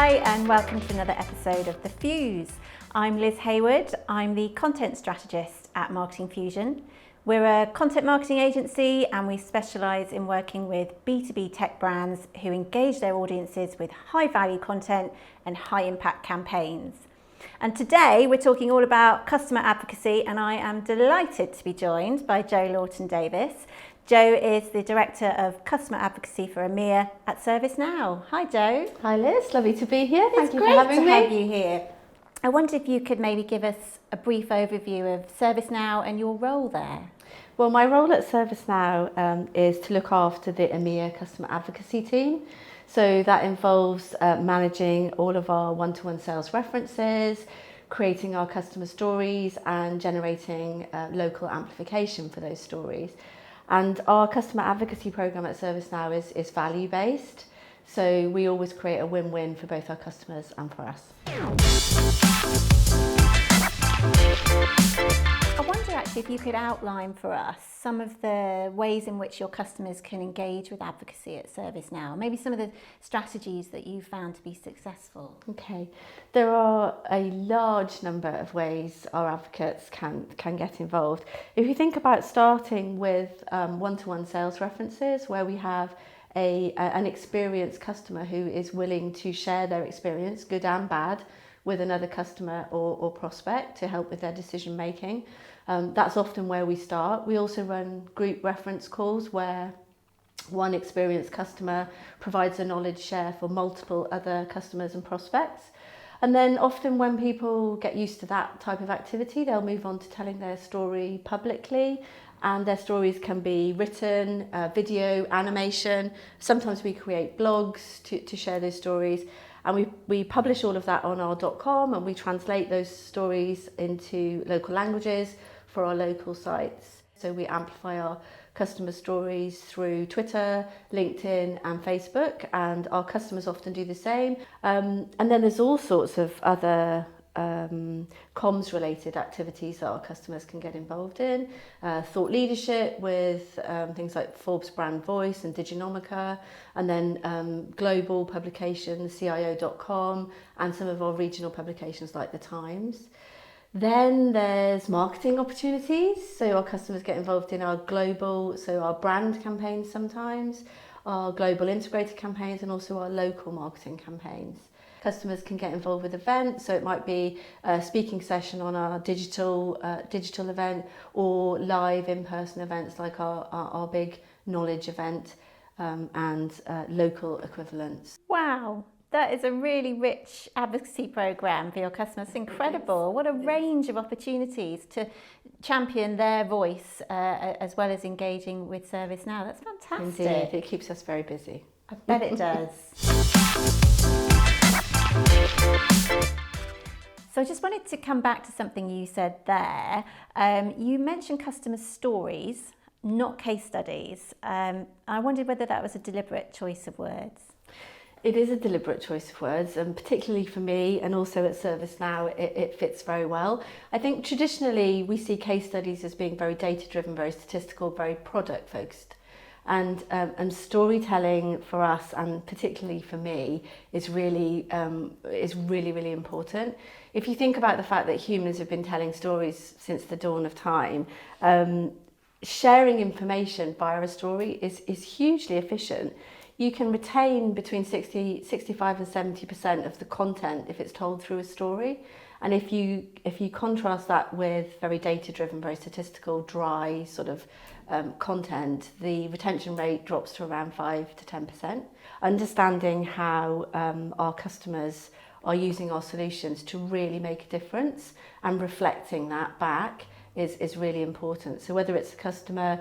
Hi and welcome to another episode of The Fuse. I'm Liz Hayward. I'm the content strategist at Marketing Fusion. We're a content marketing agency and we specialise in working with B2B tech brands who engage their audiences with high value content and high impact campaigns. And today we're talking all about customer advocacy, and I am delighted to be joined by Jo Lawton-Davies. Jo is the Director of Customer Advocacy for EMEA at ServiceNow. Hi Jo. Hi Liz, lovely to be here. Thank you for having having me. It's great to have you here. I wondered if you could maybe give us a brief overview of ServiceNow and your role there. Well, my role at ServiceNow is to look after the EMEA customer advocacy team. So that involves managing all of our one-to-one sales references, creating our customer stories and generating local amplification for those stories. And our customer advocacy program at ServiceNow is value-based. So we always create a win-win for both our customers and for us. I wonder actually if you could outline for us some of the ways in which your customers can engage with advocacy at ServiceNow, maybe some of the strategies that you found to be successful. Okay, there are a large number of ways our advocates can get involved. If you think about starting with one-to-one sales references, where we have an experienced customer who is willing to share their experience, good and bad, with another customer or prospect to help with their decision making. That's often where we start. We also run group reference calls where one experienced customer provides a knowledge share for multiple other customers and prospects. And then often when people get used to that type of activity, they'll move on to telling their story publicly. And their stories can be written, video, animation. Sometimes we create blogs to share those stories. And we publish all of that on our .com, and we translate those stories into local languages for our local sites. So we amplify our customer stories through Twitter, LinkedIn and Facebook, and our customers often do the same. And then there's all sorts of other comms related activities that our customers can get involved in. Thought leadership with things like Forbes Brand Voice and Diginomica, and then global publications, CIO.com, and some of our regional publications like The Times. Then there's marketing opportunities, so our customers get involved in our global, so our brand campaigns sometimes, our global integrated campaigns, and also our local marketing campaigns. Customers can get involved with events, so it might be a speaking session on our digital event, or live in-person events like our big knowledge event and local equivalents. Wow, that is a really rich advocacy program for your customers. It's incredible. What a range of opportunities to champion their voice as well as engaging with ServiceNow. That's fantastic. Indeed, it keeps us very busy. I bet it does. So I just wanted to come back to something you said there. You mentioned customer stories, not case studies. I wondered whether that was a deliberate choice of words. It is a deliberate choice of words, and particularly for me and also at ServiceNow, it fits very well. I think traditionally we see case studies as being very data-driven, very statistical, very product-focused. And storytelling for us, and particularly for me, is really important. If you think about the fact that humans have been telling stories since the dawn of time, sharing information via a story is hugely efficient. You can retain between 65 and 70% of the content if it's told through a story. And if you contrast that with very data-driven, very statistical, dry sort of content, the retention rate drops to around 5 to 10%. Understanding how our customers are using our solutions to really make a difference and reflecting that back is really important. So whether it's a customer,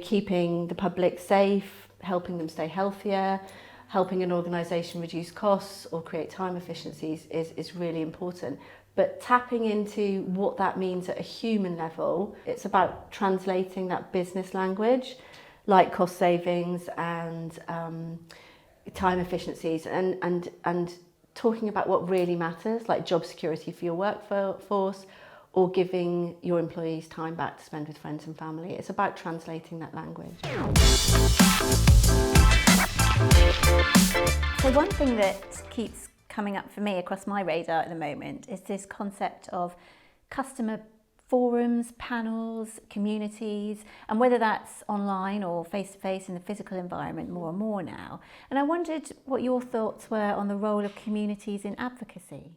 keeping the public safe, helping them stay healthier, helping an organisation reduce costs or create time efficiencies is really important. But tapping into what that means at a human level, it's about translating that business language, like cost savings and time efficiencies, and talking about what really matters, like job security for your workforce, or giving your employees time back to spend with friends and family. It's about translating that language. So one thing that keeps coming up for me across my radar at the moment is this concept of customer forums, panels, communities, and whether that's online or face-to-face in the physical environment more and more now. And I wondered what your thoughts were on the role of communities in advocacy.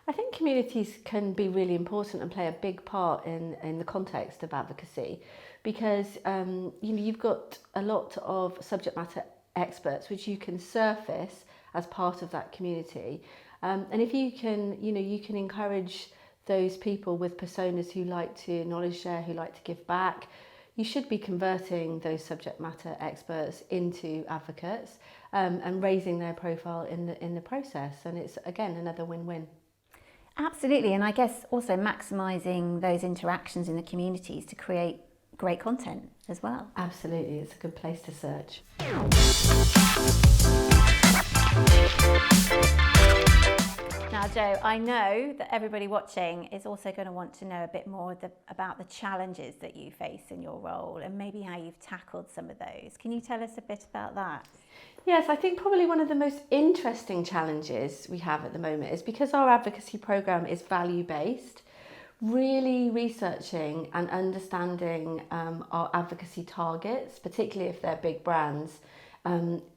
I think communities can be really important and play a big part in the context of advocacy, because you've got a lot of subject matter experts which you can surface as part of that community, and if you can encourage those people with personas who like to knowledge share, who like to give back, you should be converting those subject matter experts into advocates, and raising their profile in the process. And it's, again, another win-win. Absolutely, and I guess also maximising those interactions in the communities to create great content as well. Absolutely, it's a good place to search. Now, Jo, I know that everybody watching is also going to want to know a bit more about the challenges that you face in your role and maybe how you've tackled some of those. Can you tell us a bit about that? Yes, I think probably one of the most interesting challenges we have at the moment is because our advocacy programme is value-based, really researching and understanding our advocacy targets, particularly if they're big brands,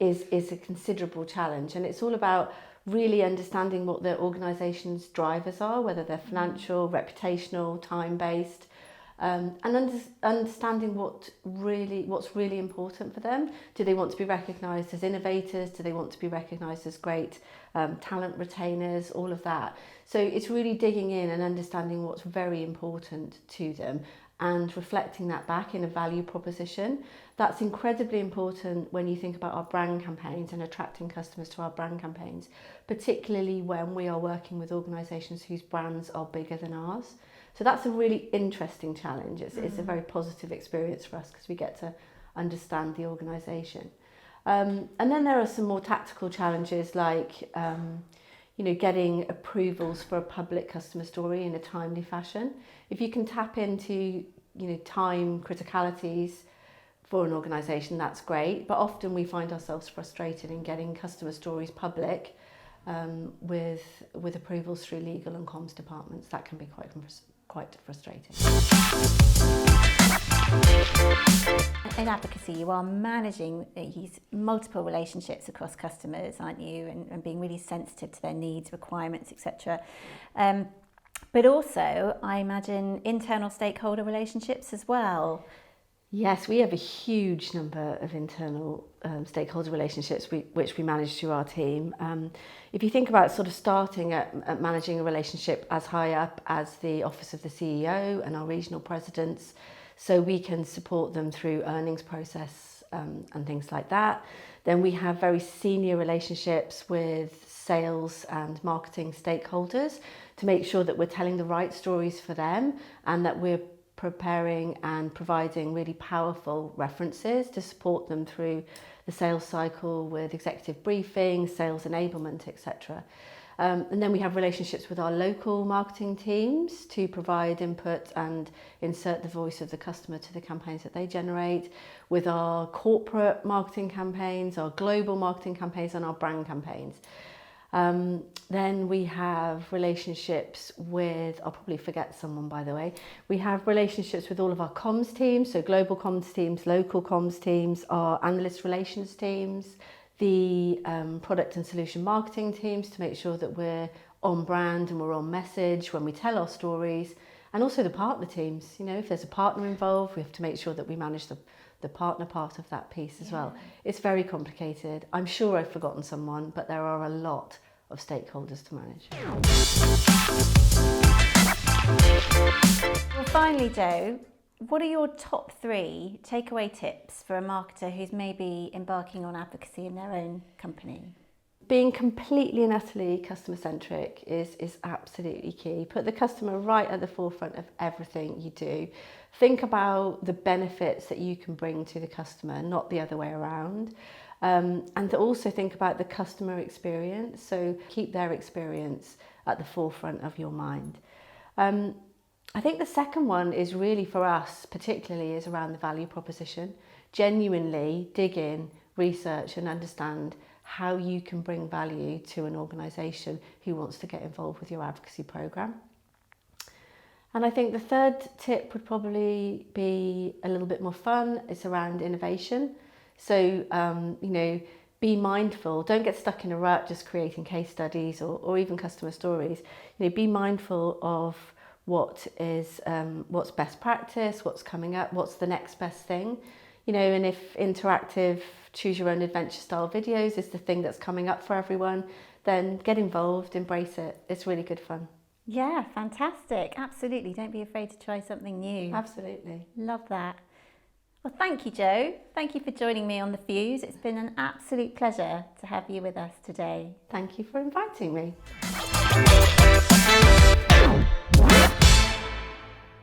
is a considerable challenge. And it's all about really understanding what their organisation's drivers are, whether they're financial, reputational, time-based, and understanding what's really important for them. Do they want to be recognised as innovators? Do they want to be recognised as great talent retainers? All of that. So it's really digging in and understanding what's very important to them and reflecting that back in a value proposition. That's incredibly important when you think about our brand campaigns and attracting customers to our brand campaigns, particularly when we are working with organisations whose brands are bigger than ours. So that's a really interesting challenge. It's a very positive experience for us because we get to understand the organisation. And then there are some more tactical challenges like getting approvals for a public customer story in a timely fashion. If you can tap into time criticalities for an organisation, that's great. But often we find ourselves frustrated in getting customer stories public with approvals through legal and comms departments. That can be quite frustrating. In advocacy, you are managing these multiple relationships across customers, aren't you? And being really sensitive to their needs, requirements, etc. But also, I imagine, internal stakeholder relationships as well. Yes, we have a huge number of internal stakeholder relationships which we manage through our team. If you think about sort of starting at managing a relationship as high up as the office of the CEO and our regional presidents, so we can support them through earnings process and things like that. Then we have very senior relationships with sales and marketing stakeholders to make sure that we're telling the right stories for them and that we're preparing and providing really powerful references to support them through the sales cycle with executive briefing, sales enablement, etc. And then we have relationships with our local marketing teams to provide input and insert the voice of the customer to the campaigns that they generate, with our corporate marketing campaigns, our global marketing campaigns and our brand campaigns. Then we have relationships with, I'll probably forget someone by the way, we have relationships with all of our comms teams, so global comms teams, local comms teams, our analyst relations teams, the product and solution marketing teams to make sure that we're on brand and we're on message when we tell our stories, and also the partner teams. If there's a partner involved, we have to make sure that we manage the partner part of that piece as well. It's very complicated. I'm sure I've forgotten someone, but there are a lot of stakeholders to manage. Well, finally, Jo, what are your top 3 takeaway tips for a marketer who's maybe embarking on advocacy in their own company? Being completely and utterly customer-centric is absolutely key. Put the customer right at the forefront of everything you do. Think about the benefits that you can bring to the customer, not the other way around. And to also think about the customer experience, so keep their experience at the forefront of your mind. I think the second one is really for us, particularly, is around the value proposition. Genuinely dig in, research and understand how you can bring value to an organisation who wants to get involved with your advocacy programme. And I think the third tip would probably be a little bit more fun. It's around innovation. So, be mindful. Don't get stuck in a rut just creating case studies or even customer stories. Be mindful of what's best practice, what's coming up, what's the next best thing. And if interactive choose your own adventure style videos is the thing that's coming up for everyone, then get involved, embrace it. It's really good fun. Yeah, fantastic. Absolutely. Don't be afraid to try something new. Absolutely. Love that. Well, thank you, Jo. Thank you for joining me on The Fuse. It's been an absolute pleasure to have you with us today. Thank you for inviting me.